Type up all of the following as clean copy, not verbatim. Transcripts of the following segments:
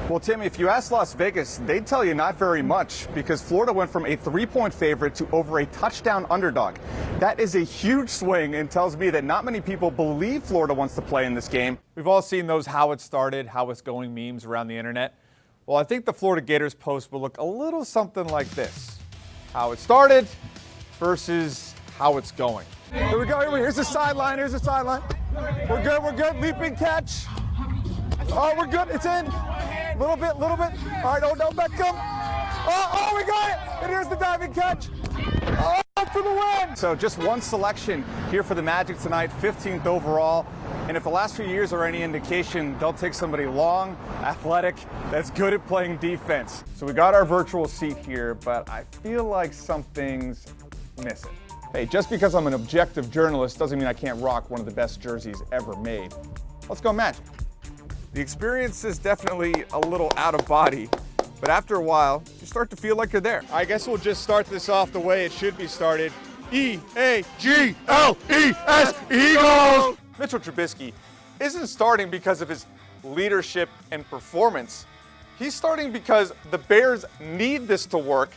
Well, Timmy, if you ask Las Vegas, they'd tell you not very much because Florida went from a 3-point favorite to over a touchdown underdog. That is a huge swing and tells me that not many people believe Florida wants to play in this game. We've all seen those how it started, how it's going memes around the internet. Well, I think the Florida Gators post will look a little something like this. How it started versus how it's going. Here we go. Here's the sideline. Here's the sideline. We're good. We're good. Leaping catch. Oh, we're good. It's in. Little bit. All right. Oh, no, Beckham. Oh, we got it. And here's the diving catch. Oh, for the win. So just one selection here for the Magic tonight, 15th overall. And if the last few years are any indication, they'll take somebody long, athletic, that's good at playing defense. So we got our virtual seat here, but I feel like something's missing. Hey, just because I'm an objective journalist doesn't mean I can't rock one of the best jerseys ever made. Let's go Magic. The experience is definitely a little out of body, but after a while, you start to feel like you're there. I guess we'll just start this off the way it should be started. E-A-G-L-E-S, Eagles! Mitchell Trubisky isn't starting because of his leadership and performance. He's starting because the Bears need this to work.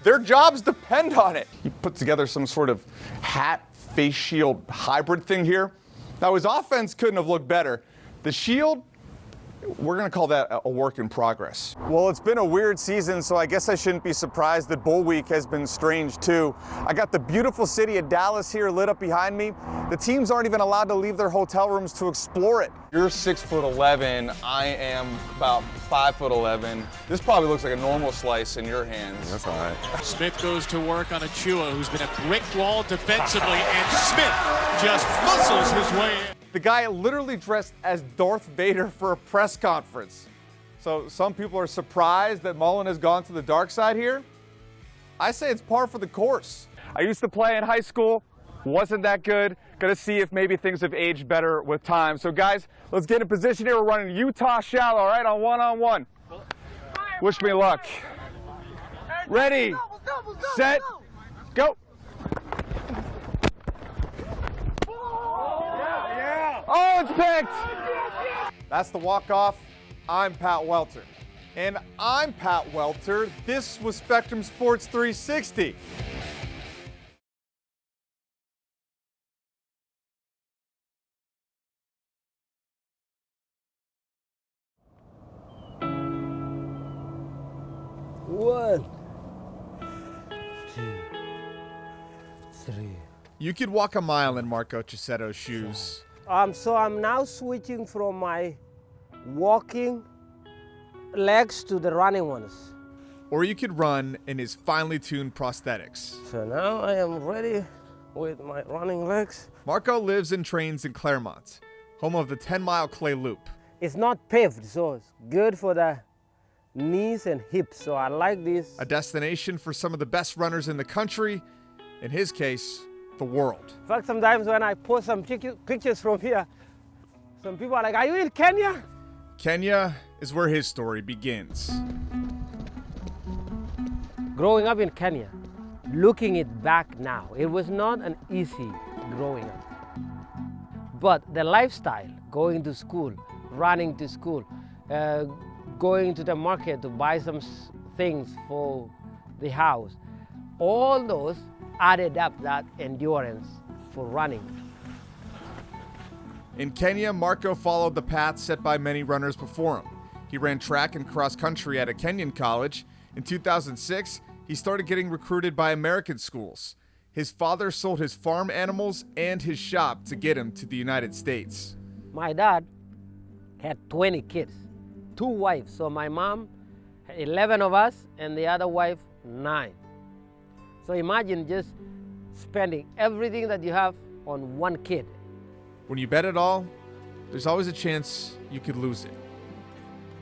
Their jobs depend on it. He put together some sort of hat, face shield hybrid thing here. Now his offense couldn't have looked better. The shield, we're going to call that a work in progress. Well, it's been a weird season, so I guess I shouldn't be surprised that Bowl Week has been strange too. I got the beautiful city of Dallas here lit up behind me. The teams aren't even allowed to leave their hotel rooms to explore it. You're 6'11", I am about 5'11". This probably looks like a normal slice in your hands. That's all right. Smith goes to work on Achua, who's been a brick wall defensively, and Smith just muscles his way in. The guy literally dressed as Darth Vader for a press conference. So some people are surprised that Mullen has gone to the dark side here. I say it's par for the course. I used to play in high school, wasn't that good. Gonna see if maybe things have aged better with time. So guys, let's get in position here. We're running Utah shallow, all right, on one-on-one. Wish me luck. Ready, set, go. Oh, it's picked! That's the walk-off. I'm Pat Welter. And I'm Pat Welter. This was Spectrum Sports 360. One, two, three. You could walk a mile in Marco Cicchetto's shoes. So I'm now switching from my walking legs to the running ones. Or you could run in his finely tuned prosthetics. So now I am ready with my running legs. Marco lives and trains in Claremont, home of the 10-mile clay loop. It's not paved, so it's good for the knees and hips, so I like this. A destination for some of the best runners in the country, in his case, the world. In fact, sometimes when I post some pictures from here, some people are like, are you in Kenya? Kenya is where his story begins. Growing up in Kenya, looking it back now, it was not an easy growing up. But the lifestyle, going to school, running to school, going to the market to buy some things for the house, all those added up that endurance for running. In Kenya, Marco followed the path set by many runners before him. He ran track and cross country at a Kenyan college. In 2006, he started getting recruited by American schools. His father sold his farm animals and his shop to get him to the United States. My dad had 20 kids, 2 wives. So my mom, 11 of us, and the other wife, 9. So imagine just spending everything that you have on one kid. When you bet it all, there's always a chance you could lose it.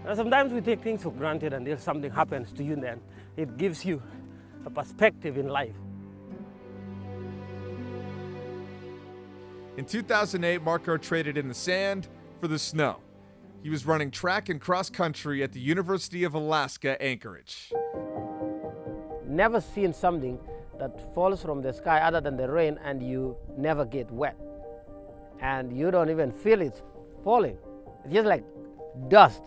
Now, sometimes we take things for granted and if something happens to you, then it gives you a perspective in life. In 2008, Marco traded in the sand for the snow. He was running track and cross country at the University of Alaska, Anchorage. Never seen something that falls from the sky other than the rain and you never get wet. And you don't even feel it falling. It's just like dust.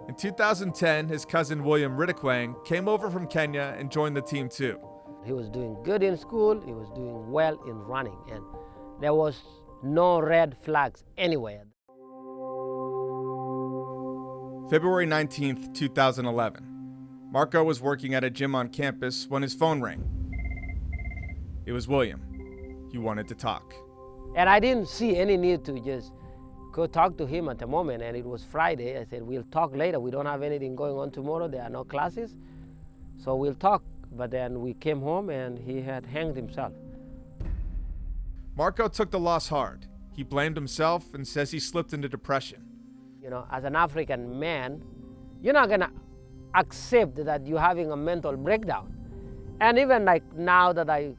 In 2010, his cousin William Riddikwang came over from Kenya and joined the team too. He was doing good in school, he was doing well in running, and there was no red flags anywhere. February 19th, 2011. Marco was working at a gym on campus when his phone rang. It was William. He wanted to talk. And I didn't see any need to just go talk to him at the moment, and it was Friday. I said, we'll talk later. We don't have anything going on tomorrow. There are no classes, so we'll talk. But then we came home and he had hanged himself. Marco took the loss hard. He blamed himself and says he slipped into depression. You know, as an African man, you're not gonna accept that you're having a mental breakdown. And even like now that I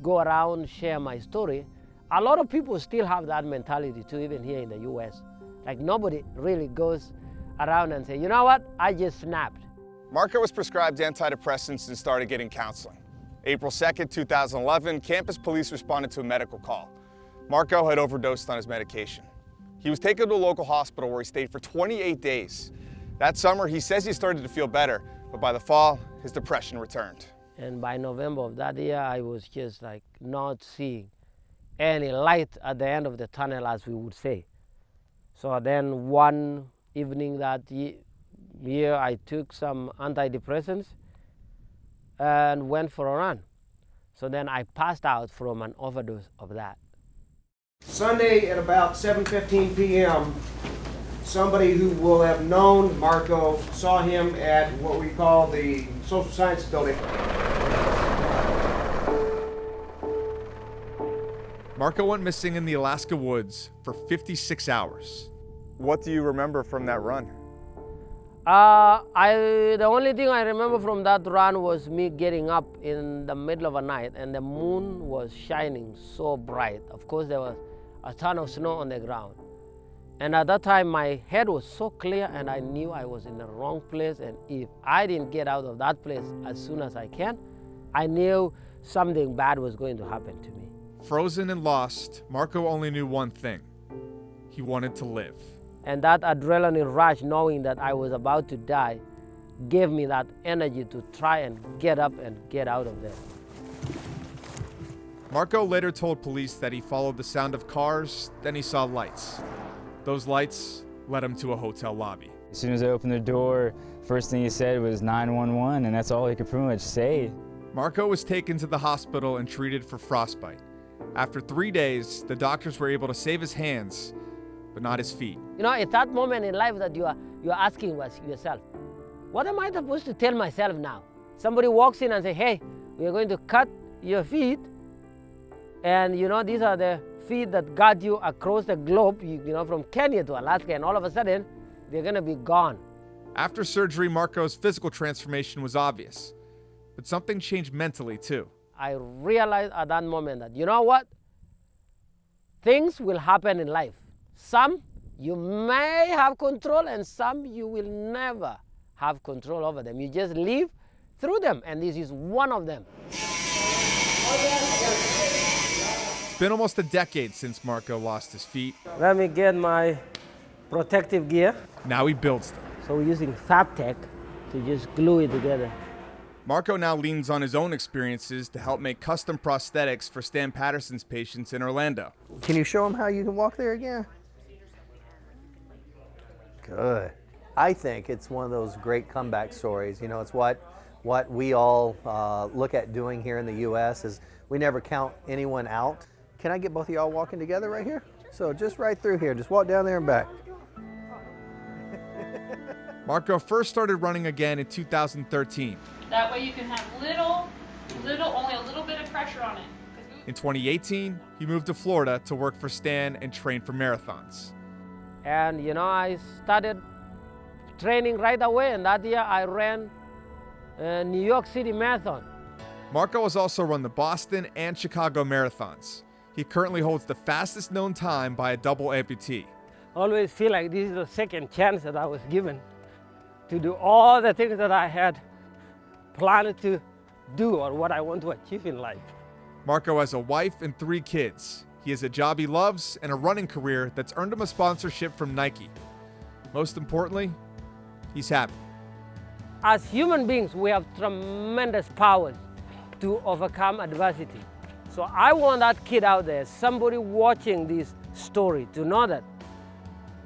go around, share my story, a lot of people still have that mentality too, even here in the US. Like nobody really goes around and say, you know what, I just snapped. Marco was prescribed antidepressants and started getting counseling. April 2nd, 2011, campus police responded to a medical call. Marco had overdosed on his medication. He was taken to a local hospital where he stayed for 28 days. That summer, he says he started to feel better, but by the fall, his depression returned. And by November of that year, I was just like not seeing any light at the end of the tunnel, as we would say. So then one evening that year, I took some antidepressants and went for a run. So then I passed out from an overdose of that. Sunday at about 7:15 p.m., somebody who will have known Marco saw him at what we call the social science building. Marco went missing in the Alaska woods for 56 hours. What do you remember from that run? The only thing I remember from that run was me getting up in the middle of a night and the moon was shining so bright. Of course, there was a ton of snow on the ground. And at that time, my head was so clear and I knew I was in the wrong place. And if I didn't get out of that place as soon as I can, I knew something bad was going to happen to me. Frozen and lost, Marco only knew one thing. He wanted to live. And that adrenaline rush, knowing that I was about to die, gave me that energy to try and get up and get out of there. Marco later told police that he followed the sound of cars, then he saw lights. Those lights led him to a hotel lobby. As soon as I opened the door, first thing he said was 911, and that's all he could pretty much say. Marco was taken to the hospital and treated for frostbite. After 3 days, the doctors were able to save his hands, but not his feet. You know, it's that moment in life that you are asking yourself, what am I supposed to tell myself now? Somebody walks in and says, hey, we are going to cut your feet, and you know, these are the feet that got you across the globe, you know, from Kenya to Alaska, and all of a sudden, they're gonna be gone. After surgery, Marco's physical transformation was obvious, but something changed mentally too. I realized at that moment that, you know what? Things will happen in life. Some you may have control and some you will never have control over them. You just live through them, and this is one of them. It's been almost a decade since Marco lost his feet. Let me get my protective gear. Now he builds them. So we're using Fabtech to just glue it together. Marco now leans on his own experiences to help make custom prosthetics for Stan Patterson's patients in Orlando. Can you show them how you can walk there again? Good. I think it's one of those great comeback stories. You know, it's what we all look at doing here in the U.S. is we never count anyone out. Can I get both of y'all walking together right here? So just right through here, just walk down there and back. Marco first started running again in 2013. That way you can have only a little bit of pressure on it. In 2018, he moved to Florida to work for Stan and train for marathons. And you know, I started training right away, and that year I ran a New York City Marathon. Marco has also run the Boston and Chicago marathons. He currently holds the fastest known time by a double amputee. Always feel like this is the second chance that I was given to do all the things that I had planned to do or what I want to achieve in life. Marco has a wife and 3 kids. He has a job he loves and a running career that's earned him a sponsorship from Nike. Most importantly, he's happy. As human beings, we have tremendous powers to overcome adversity. So I want that kid out there, somebody watching this story, to know that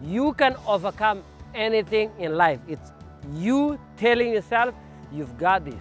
you can overcome anything in life. It's you telling yourself, you've got this.